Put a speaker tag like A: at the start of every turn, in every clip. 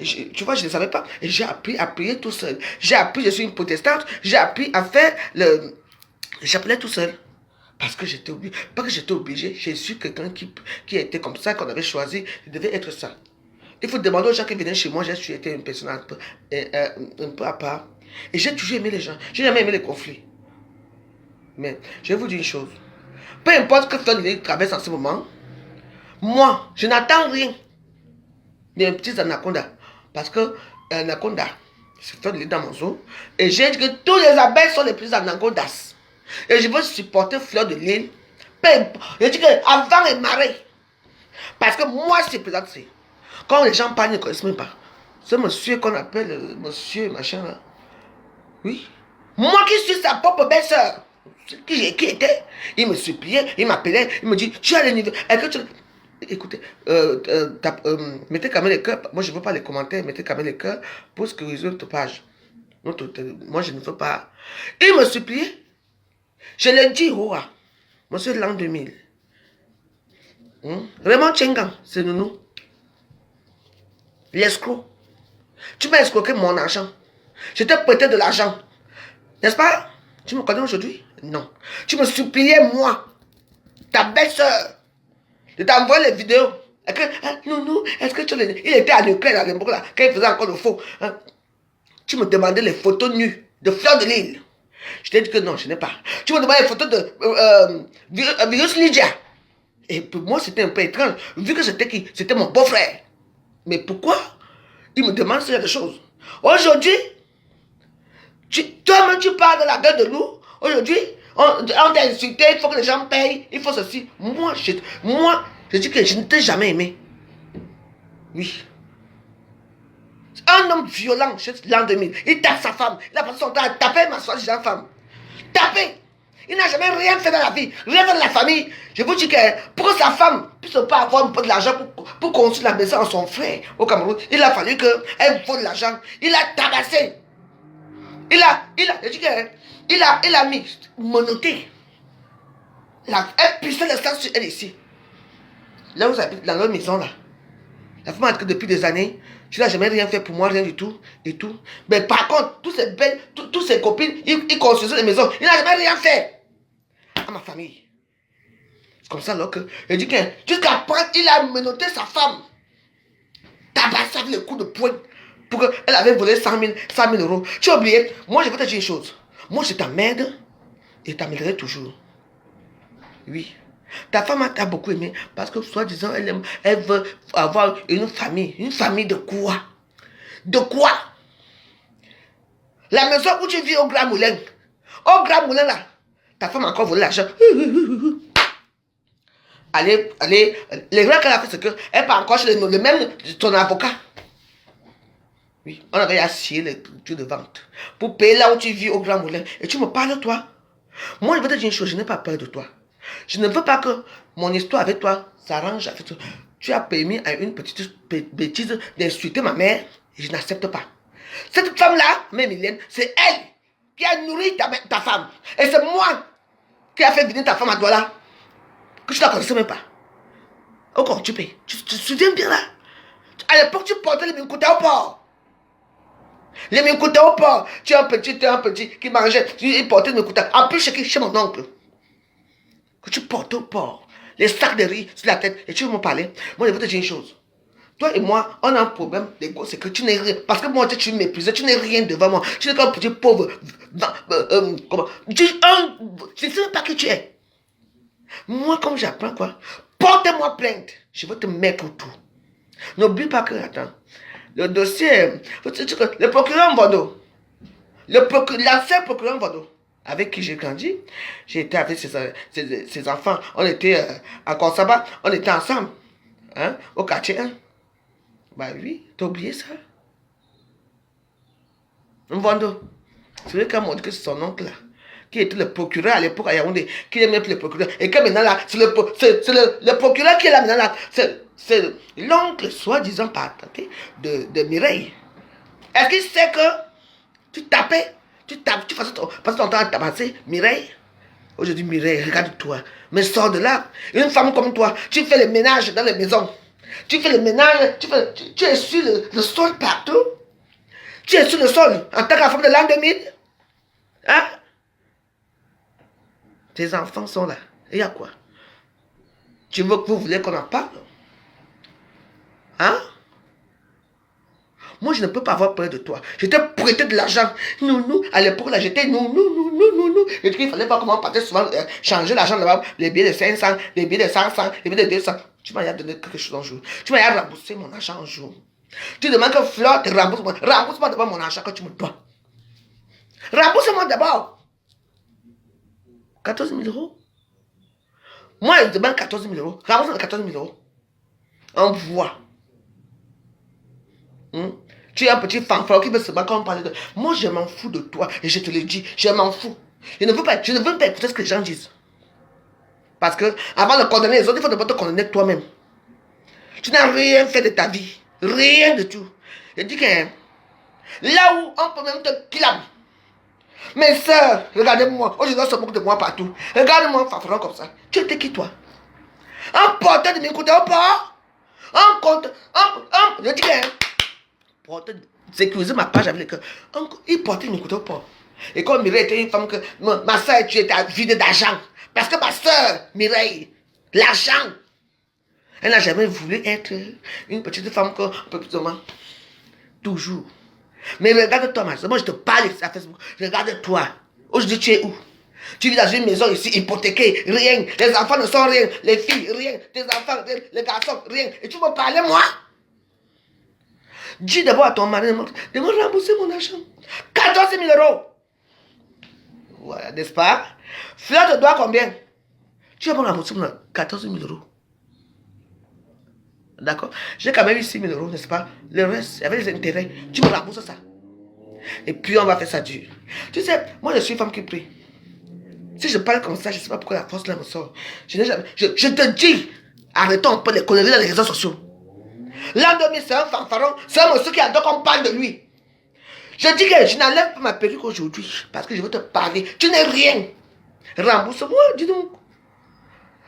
A: Tu vois, je ne savais pas. Et j'ai appris à prier tout seul. J'ai appris, je suis une protestante, j'ai appris à faire le chapelet tout seul. Parce que j'étais obligé. Pas que j'étais obligé, j'ai su quelqu'un qui était comme ça, qu'on avait choisi, il devait être ça. Il faut demander aux gens qui venaient chez moi, j'ai su été une personne un peu à part. Et j'ai toujours aimé les gens. J'ai jamais aimé les conflits. Mais je vais vous dire une chose. Peu importe que Fleur de Lys traverse en ce moment, moi, je n'attends rien des petits anacondas. Parce que anaconda, c'est Fleur de Lys dans mon zoo. Et j'ai dit que tous les abeilles sont les petits anacondas. Et je veux supporter Fleur de Lys. Je dis que avant et marée. Parce que moi, c'est présent. Quand les gens parlent, ils ne connaissent même pas. Ce monsieur qu'on appelle monsieur machin là. Oui. Moi qui suis sa propre belle-sœur. Qui était. Il me suppliait, il m'appelait, il me dit, tu as le niveau. Écoutez, mettez quand même les cœurs. Moi, je ne veux pas les commentaires. Mettez quand même les cœurs pour sécuriser notre page. Moi, je ne veux pas. Il me suppliait. Je l'ai dit, Roa. Monsieur l'an 2000. Raymond Tchengan, c'est nous. L'escroc. Tu m'as escroqué mon argent. Je t'ai prêté de l'argent. N'est-ce pas? Tu me connais aujourd'hui? Non. Tu me suppliais, moi, ta belle-sœur, de t'envoyer les vidéos. Non, est-ce que tu l'as... Il était à Leclerc, à l'époque, là, quand il faisait encore le faux. Tu me demandais les photos nues de Fleur de Lys. Je t'ai dit que non, je n'ai pas. Tu me demandais les photos de Virus Lydia. Et pour moi, c'était un peu étrange, vu que c'était qui? C'était mon beau-frère. Mais pourquoi il me demande ce genre de choses? Aujourd'hui, toi-même, tu parles de la gueule de loup. Aujourd'hui, on t'a insulté, il faut que les gens payent, il faut ceci. Moi, je dis que je ne t'ai jamais aimé. Oui. Un homme violent, l'an 2000, il tape sa femme. Il a passé son temps à taper ma soi-disant femme. Taper. Il n'a jamais rien fait dans la vie, rien fait dans la famille. Je vous dis que pour que sa femme puisse pas avoir un peu de l'argent pour construire la maison à son frère au Cameroun, il a fallu qu'elle vole l'argent. Il a tabassé. Je dis que, il a mis monoté. Elle pissait le sang sur elle ici. Là où j'habite, dans notre maison là. La femme a dit que depuis des années, tu n'as jamais rien fait pour moi, rien du tout, et tout. Mais par contre, toutes ses copines, ils construisaient des maisons. Il n'a jamais rien fait à ma famille. C'est comme ça là que, je dis que, jusqu'à prendre, il a menotté sa femme. Tabassé avec le coup de poing. Pour qu'elle avait volé 100 000 euros. Tu as oublié, moi je vais te dire une chose. Moi je t'emmerde et t'amènerai toujours. Oui. Ta femme t'a beaucoup aimé parce que soi-disant elle veut avoir une famille. Une famille de quoi? De quoi? La maison où tu vis au Grand Moulin. Au Grand Moulin là. Ta femme a encore volé l'argent. Allez, les gens qu'elle a fait c'est qu'elle part encore chez le même ton avocat. Oui, on avait assié les trucs de vente pour payer là où tu vis au Grand Moulin. Et tu me parles toi. Moi je veux te dire une chose, je n'ai pas peur de toi. Je ne veux pas que mon histoire avec toi s'arrange avec toi. Tu as permis à une petite bêtise d'insulter ma mère et je n'accepte pas. Cette femme-là, même Mylène, c'est elle qui a nourri ta femme. Et c'est moi qui a fait venir ta femme à toi là. Que tu ne la connaissais même pas. Encore, tu payes. Tu te souviens bien là? À l'époque, tu portais les minkoutas au port. Les minkoutas au port. Tu es un petit qui mangeait. Il portait les minkoutas. En plus, chez mon oncle. Que tu portes au port. Les sacs de riz sur la tête. Et tu veux me parler? Moi, je veux te dire une chose. Toi et moi, on a un problème d'ego. C'est que tu n'es rien. Parce que moi, tu m'épuises. Tu n'es rien devant moi. Tu n'es qu'un petit pauvre. Comment? Je ne sais pas qui tu es. Moi, comme j'apprends quoi? Porte-moi plainte. Je vais te mettre au tout. N'oublie pas que, attends, le dossier, le procureur Mvondo, l'ancien procureur Mvondo, avec qui j'ai grandi, j'ai été avec ses enfants, on était à Konsaba, on était ensemble, hein, au quartier 1. Bah oui, t'as oublié ça? Mvondo, c'est vrai qu'on m'a dit que c'est son oncle là, qui était le procureur à l'époque à Yaoundé, qui est même le procureur, et que maintenant là, c'est le procureur qui est là maintenant là, c'est l'oncle soi-disant patenté de Mireille. Est-ce qu'il sait que tu tapais, tu passais ton temps à tabasser Mireille? Aujourd'hui Mireille, regarde-toi, mais sors de là. Une femme comme toi, tu fais le ménage dans les maisons. Tu fais le ménage, tu es sur le sol partout. Tu es sur le sol en tant qu'enfant de l'an 2000. Hein? Tes enfants sont là. Et il y a quoi? Tu veux que vous voulez qu'on en parle? Hein? Moi, je ne peux pas avoir peur de toi. Je t'ai prêté de l'argent. Nous, à l'époque, là, j'étais nous. Et puis, il fallait voir comment on partait souvent changer l'argent là-bas. Les billets de 500, les billets de 500, les billets de 200. Tu m'as donné quelque chose un jour. Tu m'as remboursé mon argent un jour. Tu demandes que Fleur te rembourse. Rembourse-moi d'abord mon argent que tu me dois. Rembourse-moi d'abord. 14 000 euros. Moi, je demande 14 000 euros. Rembourse-moi 14 000 euros. Envoie. Tu es un petit fanfare qui veut se battre quand on parle de... Moi, je m'en fous de toi. Et je te le dis, je m'en fous. Je ne veux pas écouter ce que les gens disent. Parce que avant de condamner les autres, il faut d'abord te condamner toi-même. Tu n'as rien fait de ta vie. Rien de tout. Je dis que là où on peut même te clamer. Mes soeurs, regardez-moi. Aujourd'hui, on se moque de moi partout. Regarde-moi, fanfaron comme ça. Tu étais qui, toi? Un porteur de m'écouter au port. Un compte. Je dis que... sécuriser ma page avec le cœur. Il portait une écoute au port. Et comme Mireille était une femme que... Ma soeur, tu étais vide d'argent. Parce que ma soeur, Mireille, l'argent. Elle n'a jamais voulu être une petite femme que... Toujours. Mais regarde-toi, ma soeur. Moi, je te parle à Facebook. Regarde-toi. Aujourd'hui, tu es où? Tu vis dans une maison ici, hypothéquée, rien. Les enfants ne sont rien. Les filles, rien. Tes enfants, rien. Les garçons, rien. Et tu me parles, moi? Dis d'abord à ton mari de me rembourser mon argent. 14 000 euros. Voilà, n'est-ce pas? Fleur te doit combien? Tu vas me rembourser mon 14 000 euros. D'accord? J'ai quand même eu 6 000 euros, n'est-ce pas? Le reste, il y avait les intérêts. Tu me rembourses ça. Et puis on va faire ça dur. Tu sais, moi je suis une femme qui prie. Si je parle comme ça, je ne sais pas pourquoi la force là me sort. Je te dis, arrêtons un peu les conneries dans les réseaux sociaux. L'an 2000, c'est un fanfaron, c'est un monsieur qui adore qu'on parle de lui. Je dis que je n'enlève pas ma perruque aujourd'hui parce que je veux te parler. Tu n'es rien. Rembourse-moi, dis donc.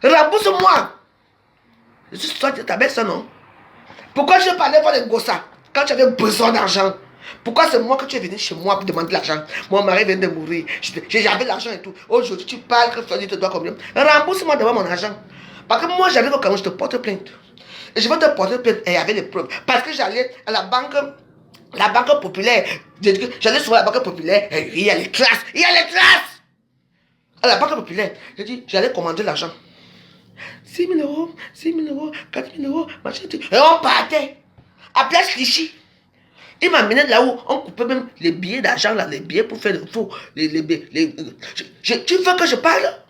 A: Rembourse-moi. Je suis toi, ta belle, ça, non? Pourquoi je parlais pas de Gossa quand tu avais besoin d'argent? Pourquoi c'est moi que tu es venu chez moi pour demander de l'argent? Mon mari vient de mourir. J'avais l'argent et tout. Aujourd'hui, tu parles que Fanny te doit combien? Rembourse-moi d'abord mon argent. Parce que moi, j'avais quand je te porte plainte. Et je vais te porter plainte et il y avait les preuves. Parce que j'allais à la banque populaire. J'allais sur la banque populaire et il y a les traces. Il y a les traces. À la banque populaire, j'ai dit, j'allais commander l'argent. 6 000 euros, 6 000 euros, 4 000 euros, machin. Et on partait à Place Clichy. Il m'a amené là où on coupait même les billets d'argent, là, les billets pour faire le faux. Tu veux que je parle?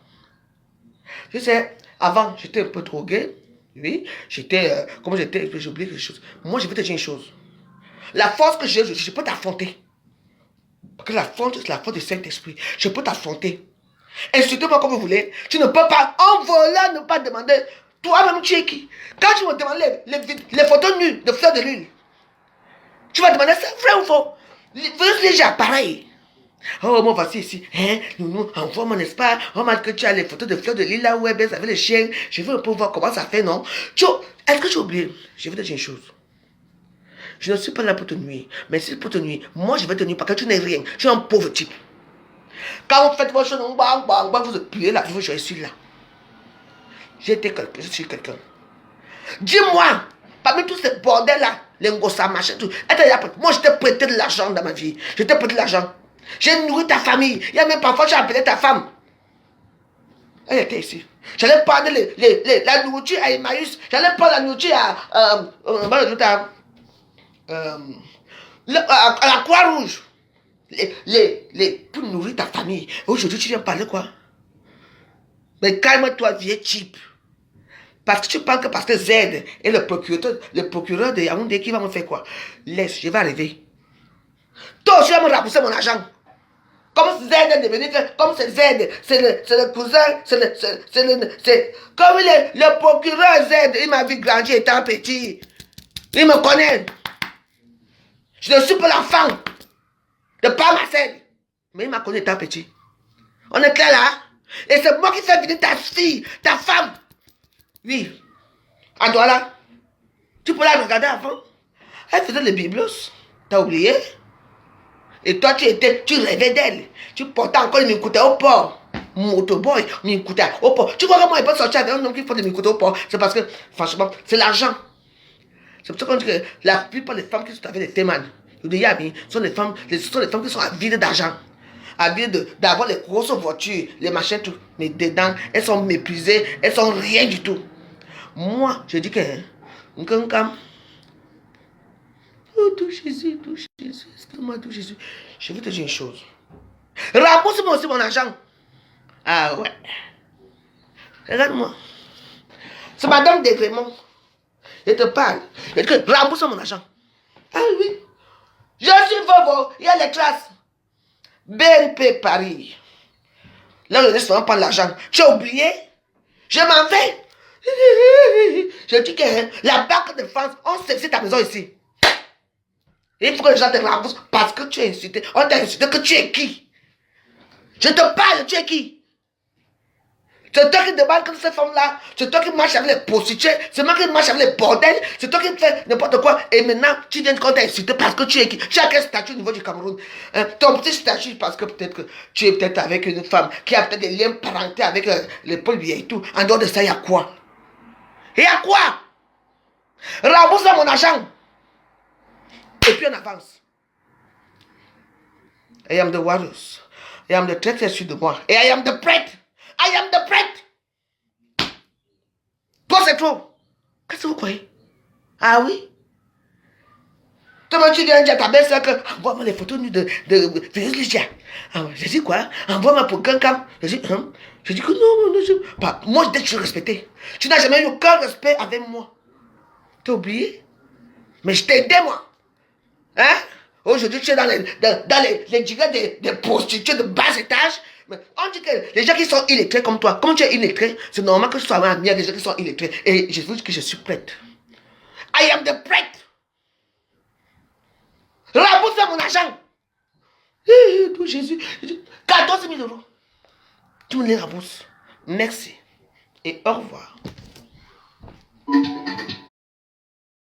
A: Tu sais, avant, j'étais un peu drogué. Oui, j'étais, comment j'étais, j'ai oublié quelque chose. Moi, je vais te dire une chose. La force que j'ai, je peux t'affronter. Parce que la force, c'est la force du Saint-Esprit. Je peux t'affronter. Insultez-moi comme vous voulez. Tu ne peux pas, en volant, ne pas demander. Toi-même, tu es qui? Quand tu me demandes les photos nues de Fleur de Lune, tu vas demander ça, vrai ou faux? Les gens, pareil. Oh, moi, voici ici. Hein, nous, envoie-moi, n'est-ce pas? Remarque que tu as les photos de Fleur de Lille là où elle baisse avec les chiens. Je veux un peu voir comment ça fait, non? Est-ce que tu as oublié? Je vais te dire une chose. Je ne suis pas là pour te nuire. Mais si c'est pour te nuire, moi, je vais te nuire parce que tu n'es rien. Tu es un pauvre type. Quand vous faites vos choses, vous puez la vie, je suis là. J'étais quelqu'un, je suis quelqu'un. Dis-moi, parmi tous ces bordels-là, les ngossa, machin, tout, moi, je t'ai prêté de l'argent dans ma vie. Je t'ai prêté de l'argent. J'ai nourri ta famille. Il y a même parfois, j'ai appelé ta femme. Elle était ici. J'allais prendre la nourriture à Emmaüs. J'allais prendre la nourriture à la Croix-Rouge. Pour nourrir ta famille. Aujourd'hui, tu viens parler quoi? Mais calme-toi, vieux type. Parce que tu penses que parce que Z est le procureur de Yaoundé qui va me faire quoi? Laisse, je vais arriver. Toi aussi, tu vas me rembourser mon argent. Comme Z est devenu, comme c'est Z, c'est le cousin, comme le procureur Z, il m'a vu grandir étant petit. Il me connaît. Je ne suis pas l'enfant de pas Marcel. Mais il m'a connu étant petit. On est clair là? Et c'est moi qui fais venir ta fille, ta femme. Oui. À toi là. Tu peux la regarder avant. Elle faisait les biblos. T'as oublié? Et toi, tu rêvais d'elle. Tu portais encore une écoutée au port. Motoboy, une écoutée au port. Tu crois comment elle peut sortir avec un homme qui fait des écoutées au port? C'est parce que, franchement, c'est l'argent. C'est pour ça qu'on dit que la plupart des femmes qui sont avec les témoins, sont des femmes qui sont avides d'argent. Avides d'avoir les grosses voitures, les machins, tout. Mais dedans, elles sont méprisées, elles sont rien du tout. Moi, je dis que, oh, tout Jésus, excuse-moi, tout Jésus. Je vais te dire une chose. Rembourse-moi aussi mon argent. Ah ouais. Regarde-moi. C'est Madame Desgrémont. Je te parle. Je dis que rembourse mon argent. Ah oui. Je suis Vovo. Il y a les classes. BNP Paris. Là, je laisse prendre l'argent. Tu as oublié? Je m'en vais. Je dis que la Banque de France, on sait ta maison ici. Il faut que les gens te remboursent parce que tu es insulté. On t'a insulté que tu es qui? Je te parle, tu es qui? C'est toi qui demande que ces femmes-là, c'est toi qui marches avec les prostituées, c'est moi qui marche avec les bordels, c'est toi qui fais n'importe quoi. Et maintenant, tu viens qu'on t'a insulté parce que tu es qui? Tu as quel statut au niveau du Cameroun? Ton petit statut, parce que peut-être que tu es peut-être avec une femme qui a peut-être des liens parentés avec les Paul Biya et tout. En dehors de ça, il y a quoi? Il y a quoi? Rembourse mon argent. Et puis on avance. I am the warriors. I am the traître sur de moi. Et I am the prêtre. I am the prêtre. Toi, c'est trop. Qu'est-ce que vous croyez? Ah oui? Toi, tu viens dire à ta belle-sœur que envoie-moi les photos nues de Vénus Lydia. Je dis quoi? Envoie-moi pour quelqu'un. Je dis que non, moi, je suis respecté. Tu n'as jamais eu aucun respect avec moi. T'as oublié? Mais je t'ai aidé, moi. Hein? Aujourd'hui, tu es dans les djihad des prostituées de bas étage. Mais on dit que les gens qui sont illettrés comme toi, comme tu es illettré, c'est normal que je sois ami avec des gens qui sont illettrés. Et je vous dis que je suis prête. I am the prêtre. Rembourse mon argent. Tout Jésus. 14 000 euros. Tu me les rembourses. Merci. Et au revoir.